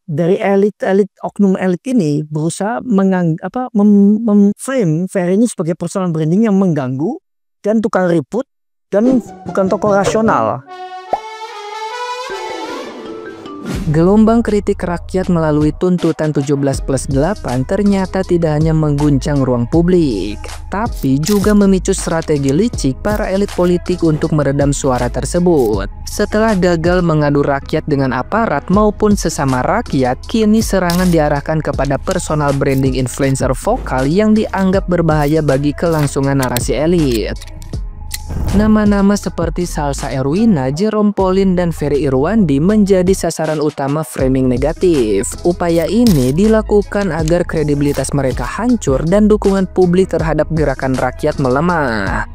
dari elit-elit, oknum elit ini berusaha memframe Ferry ini sebagai personal branding yang mengganggu dan tukang ribut dan bukan tokoh rasional. Gelombang kritik rakyat melalui tuntutan 17+8 ternyata tidak hanya mengguncang ruang publik, tapi juga memicu strategi licik para elit politik untuk meredam suara tersebut. Setelah gagal mengadu rakyat dengan aparat maupun sesama rakyat, kini serangan diarahkan kepada personal branding influencer vokal yang dianggap berbahaya bagi kelangsungan narasi elit. Nama-nama seperti Salsa Erwina, Jerome Pauline, dan Ferry Irwandi menjadi sasaran utama framing negatif. Upaya ini dilakukan agar kredibilitas mereka hancur dan dukungan publik terhadap gerakan rakyat melemah.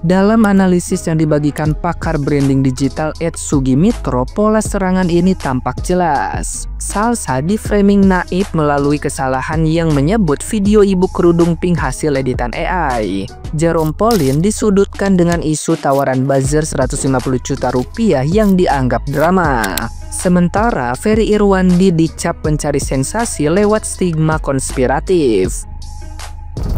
Dalam analisis yang dibagikan pakar branding digital Ed Sugimitro, pola serangan ini tampak jelas. Salsa di-framing naif melalui kesalahan yang menyebut video ibu kerudung pink hasil editan AI. Jerome Pauline disudutkan dengan isu tawaran buzzer 150 juta rupiah yang dianggap drama. Sementara Ferry Irwandi dicap mencari sensasi lewat stigma konspiratif.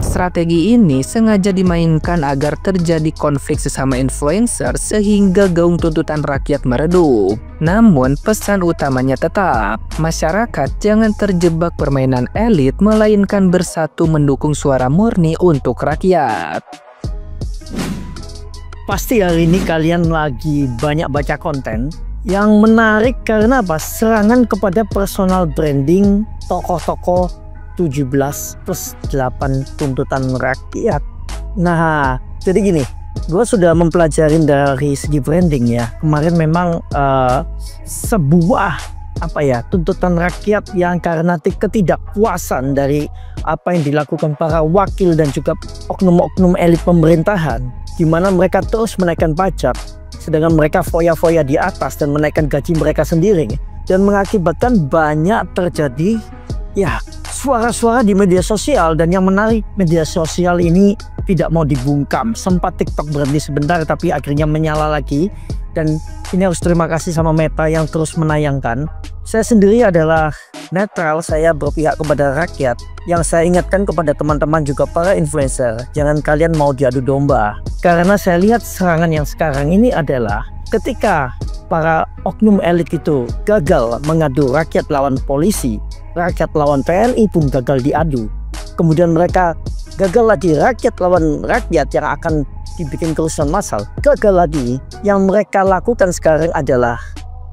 Strategi ini sengaja dimainkan agar terjadi konflik sesama influencer sehingga gaung tuntutan rakyat meredup. Namun pesan utamanya tetap, masyarakat jangan terjebak permainan elit melainkan bersatu mendukung suara murni untuk rakyat. Pasti hari ini kalian lagi banyak baca konten yang menarik karena apa? Serangan kepada personal branding tokoh-tokoh 17+8 tuntutan rakyat. Nah, jadi gini, gue sudah mempelajari dari segi branding ya. Kemarin memang sebuah tuntutan rakyat yang karena ketidakpuasan dari apa yang dilakukan para wakil dan juga oknum-oknum elit pemerintahan, di mana mereka terus menaikkan pajak, sedangkan mereka foya-foya di atas dan menaikkan gaji mereka sendiri, dan mengakibatkan banyak terjadi suara-suara di media sosial. Dan yang menarik, media sosial ini tidak mau dibungkam. Sempat TikTok berhenti sebentar tapi akhirnya menyala lagi, dan ini harus terima kasih sama Meta yang terus menayangkan. Saya sendiri adalah netral, saya berpihak kepada rakyat. Yang saya ingatkan kepada teman-teman juga para influencer, jangan kalian mau diadu domba, karena saya lihat serangan yang sekarang ini adalah ketika para oknum elit itu gagal mengadu rakyat lawan polisi, rakyat lawan TNI pun gagal diadu. Kemudian mereka gagal lagi rakyat lawan rakyat yang akan dibikin kerusuhan massal. Gagal lagi. Yang mereka lakukan sekarang adalah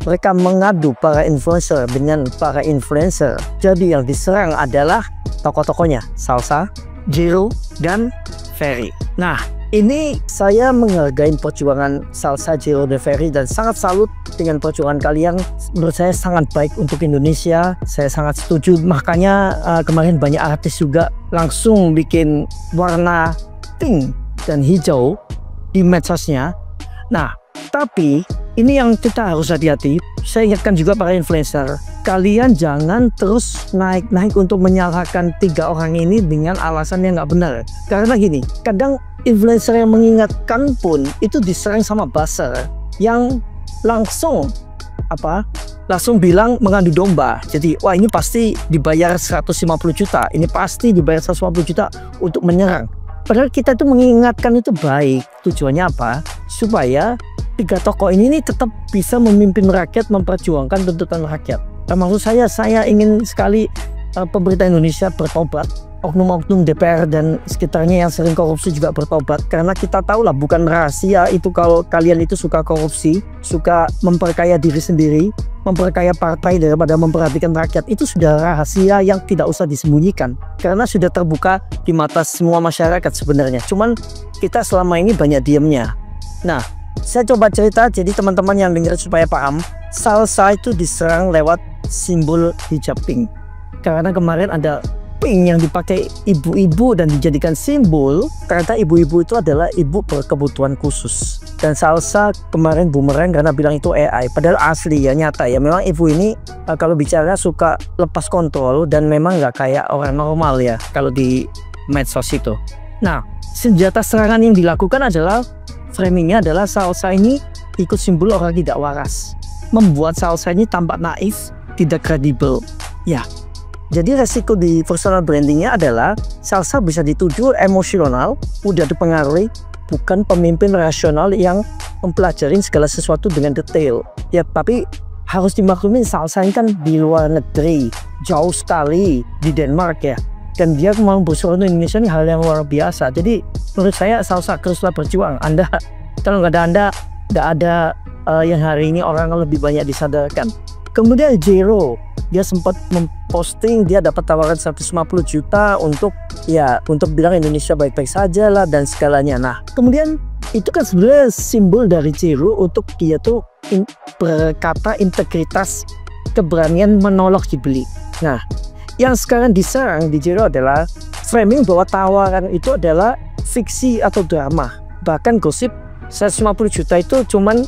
mereka mengadu para influencer dengan para influencer. Jadi yang diserang adalah tokoh-tokohnya Salsa, Jero, dan Ferry. Nah, ini saya menghargai perjuangan Salsa, Jero, dan Ferry dan sangat salut dengan perjuangan kalian. Menurut saya sangat baik untuk Indonesia. Saya sangat setuju. Makanya kemarin banyak artis juga langsung bikin warna pink dan hijau di medsosnya. Nah, tapi ini yang kita harus hati-hati. Saya ingatkan juga para influencer, kalian jangan terus naik-naik untuk menyalahkan 3 orang ini dengan alasan yang nggak benar. Karena gini, kadang influencer yang mengingatkan pun itu diserang sama buzzer yang langsung bilang mengadu domba. Jadi wah, ini pasti dibayar 150 juta, ini pasti dibayar 150 juta untuk menyerang. Padahal kita itu mengingatkan itu baik. Tujuannya apa? Supaya 3 tokoh ini tetap bisa memimpin rakyat, memperjuangkan tuntutan rakyat. Maksud saya ingin sekali pemerintah Indonesia bertobat, oknum-oknum DPR dan sekitarnya yang sering korupsi juga bertobat. Karena kita tahu lah, bukan rahasia itu kalau kalian itu suka korupsi, suka memperkaya diri sendiri, memperkaya partai daripada memperhatikan rakyat. Itu sudah rahasia yang tidak usah disembunyikan, karena sudah terbuka di mata semua masyarakat sebenarnya. Cuman kita selama ini banyak diamnya. Nah, saya coba cerita jadi teman-teman yang dengar supaya paham. Salsa itu diserang lewat simbol hijab pink, karena kemarin ada pink yang dipakai ibu-ibu dan dijadikan simbol. Ternyata ibu-ibu itu adalah ibu berkebutuhan khusus. Dan Salsa kemarin bumerang karena bilang itu AI, padahal asli ya, nyata ya. Memang ibu ini kalau bicara suka lepas kontrol dan memang nggak kayak orang normal ya kalau di medsos itu. Nah, senjata serangan yang dilakukan adalah framingnya adalah Salsa ini ikut simbol orang tidak waras. membuat Salsa ini tampak naif, tidak kredibel. Ya, jadi resiko di personal brandingnya adalah Salsa bisa dituduh emosional, mudah dipengaruhi, bukan pemimpin rasional yang mempelajari segala sesuatu dengan detail. Ya, tapi harus dimaklumin Salsa ini kan di luar negeri, jauh sekali di Denmark ya. Dan dia mau bersuara di Indonesia ini hal yang luar biasa. Jadi menurut saya Salsa teruslah berjuang. Anda, kalau nggak ada Anda, nggak ada yang hari ini orang lebih banyak disadarkan. Kemudian Jero, dia sempat memposting dia dapat tawaran 150 juta untuk bilang Indonesia baik-baik saja lah dan segalanya. Nah, kemudian itu kan sebenarnya simbol dari Jero untuk dia tuh berkata integritas, keberanian menolak dibeli. Nah, yang sekarang diserang di Jero adalah framing bahwa tawaran itu adalah fiksi atau drama. Bahkan gosip 150 juta itu cuman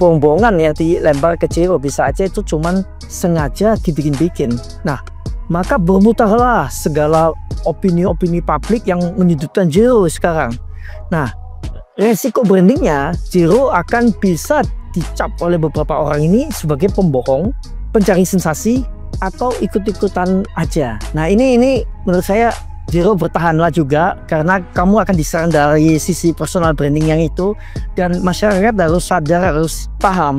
bohong-bohongan ya dilempar ke Jero, bisa aja itu cuman sengaja dibikin-bikin. Nah, maka bermutarlah segala opini-opini publik yang menyudutkan Jero sekarang. Nah, resiko brandingnya Jero akan bisa dicap oleh beberapa orang ini sebagai pembohong, pencari sensasi, atau ikut-ikutan aja. Nah, ini menurut saya Jero bertahanlah juga, karena kamu akan diserang dari sisi personal branding yang itu, dan masyarakat harus sadar, harus paham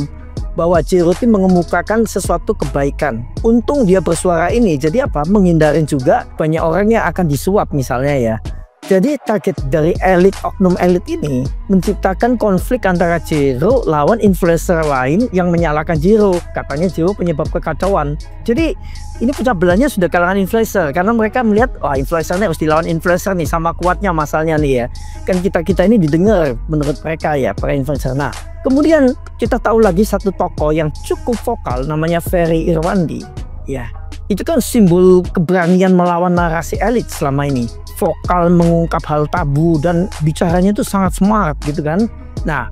bahwa Jero itu mengemukakan sesuatu kebaikan. Untung dia bersuara ini, jadi menghindarin juga banyak orang yang akan disuap misalnya ya. Jadi target dari oknum elit ini menciptakan konflik antara Jero lawan influencer lain yang menyalahkan Jero. Katanya Jero penyebab kekacauan. Jadi ini pecah belahnya sudah kalangan influencer, karena mereka melihat wah influencernya harus dilawan influencer nih, sama kuatnya masalahnya nih ya. Kan kita ini didengar menurut mereka ya, para influencer. Nah, kemudian kita tahu lagi satu tokoh yang cukup vokal namanya Ferry Irwandi. Ya, itu kan simbol keberanian melawan narasi elit selama ini. Vokal, mengungkap hal tabu, dan bicaranya itu sangat smart gitu kan. Nah,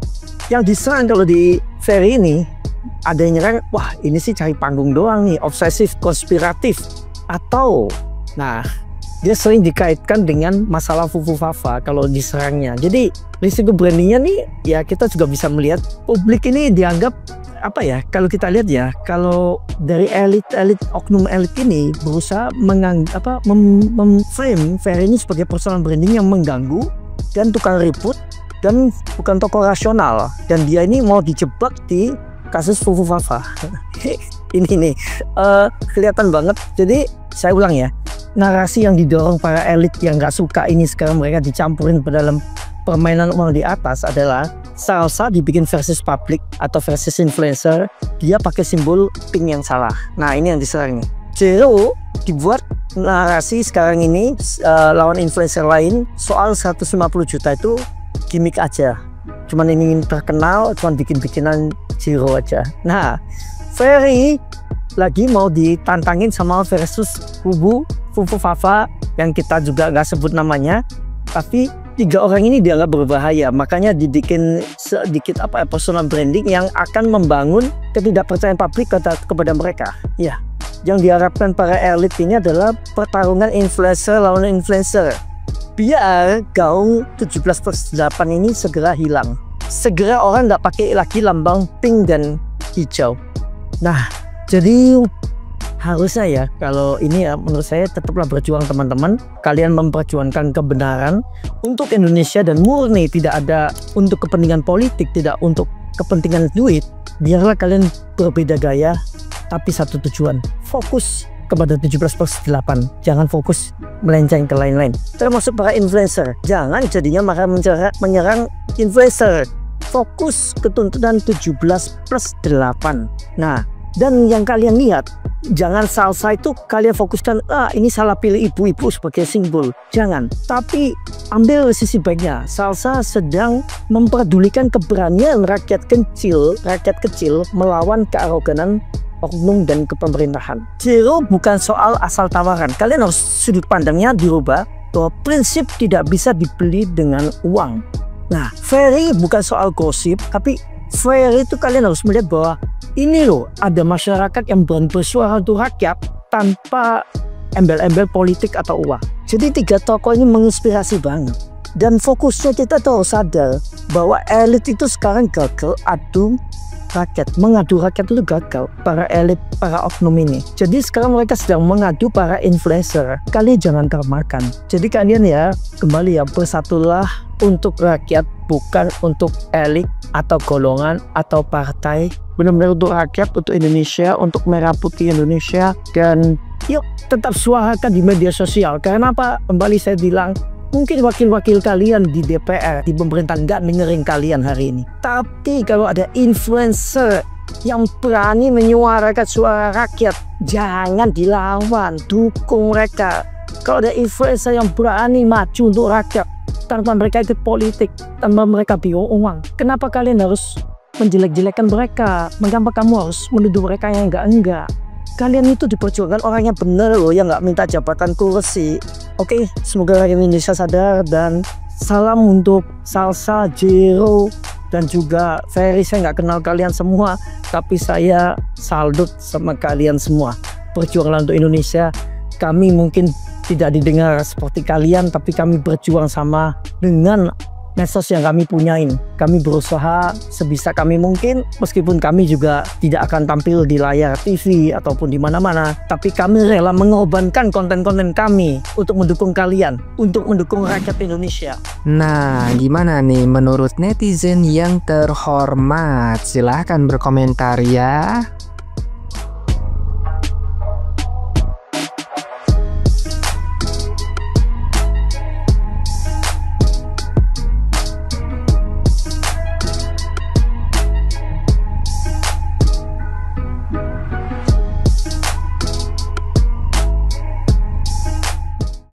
yang diserang kalau di Ferry ini ada yang nyerang, wah ini sih cari panggung doang nih, obsesif, konspiratif, atau nah dia sering dikaitkan dengan masalah Fufu Fafa kalau diserangnya. Jadi risiko brandingnya nih ya, kita juga bisa melihat publik ini dianggap kalau kita lihat ya, kalau dari elit oknum elit ini berusaha memframe Ferry ini sebagai personal branding yang mengganggu dan tukang ribut dan bukan tokoh rasional, dan dia ini mau dijebak di kasus Fufu Fafa. Ini nih kelihatan banget. Jadi saya ulang ya, narasi yang didorong para elit yang nggak suka ini sekarang mereka dicampurin ke dalam permainan uang di atas adalah Salsa dibikin versus publik atau versus influencer, dia pakai simbol pink yang salah. Nah, ini yang diserang nih. Jero dibuat narasi sekarang ini lawan influencer lain soal 150 juta itu gimmick aja, cuman ingin terkenal, cuman bikin-bikinan Jero aja. Nah, Ferry lagi mau ditantangin sama versus kubu Fufu Fafa yang kita juga nggak sebut namanya, tapi 3 orang ini dianggap berbahaya, makanya dibikin sedikit personal branding yang akan membangun ketidakpercayaan publik kepada mereka. Ya, yang diharapkan para elit ini adalah pertarungan influencer lawan influencer, biar gaung 17+8 ini segera hilang, segera orang nggak pakai lagi lambang pink dan hijau. Nah, jadi harusnya ya, kalau ini ya menurut saya tetaplah berjuang teman-teman. Kalian memperjuangkan kebenaran untuk Indonesia dan murni, tidak ada untuk kepentingan politik, tidak untuk kepentingan duit. Biarlah kalian berbeda gaya, tapi satu tujuan, fokus kepada 17+8. Jangan fokus melenceng ke lain-lain, termasuk para influencer. Jangan jadinya malah menyerang influencer. Fokus ke tuntutan 17+8. Nah, dan yang kalian lihat, jangan Salsa itu kalian fokuskan ini salah pilih ibu-ibu sebagai simbol, jangan. Tapi ambil sisi baiknya, Salsa sedang memperdulikan keberanian rakyat kecil melawan kearoganan oknum dan kepemerintahan. Jero bukan soal asal tawaran, kalian harus sudut pandangnya dirubah bahwa prinsip tidak bisa dibeli dengan uang. Nah, Ferry bukan soal gosip, tapi Ferry itu kalian harus melihat bahwa ini loh, ada masyarakat yang bersuara untuk rakyat tanpa embel-embel politik atau uang. Jadi 3 tokoh ini menginspirasi banget. Dan fokusnya kita tuh harus sadar bahwa elit itu sekarang gagal adu rakyat. Mengadu rakyat itu gagal, para elit, para oknum ini. Jadi sekarang mereka sedang mengadu para influencer. Kalian jangan termakan. Jadi kalian ya, kembali ya, bersatulah untuk rakyat, bukan untuk elit atau golongan atau partai. Benar-benar untuk rakyat, untuk Indonesia, untuk merah putih Indonesia. Dan yuk tetap suarakan di media sosial. Karena apa? Kembali saya bilang, mungkin wakil-wakil kalian di DPR, di pemerintahan nggak dengerin kalian hari ini. Tapi kalau ada influencer yang berani menyuarakan suara rakyat, jangan dilawan, dukung mereka. Kalau ada influencer yang berani maju untuk rakyat, tanpa mereka ikut politik, tanpa mereka biar uang, kenapa kalian harus menjelek-jelekan mereka? Mengapa kamu harus menuduh mereka yang enggak? Kalian itu diperjuangkan orang yang benar loh, yang nggak minta jabatan kursi. Oke, semoga rakyat Indonesia sadar, dan salam untuk Salsa, Jero, dan juga Ferry. Saya nggak kenal kalian semua, tapi saya salut sama kalian semua. Berjuanglah untuk Indonesia. Kami mungkin tidak didengar seperti kalian, tapi kami berjuang sama dengan medsos yang kami punyain. Kami berusaha sebisa kami mungkin, meskipun kami juga tidak akan tampil di layar TV ataupun di mana-mana, tapi kami rela mengorbankan konten-konten kami untuk mendukung kalian, untuk mendukung rakyat Indonesia. Nah, gimana nih menurut netizen yang terhormat? Silahkan berkomentar ya.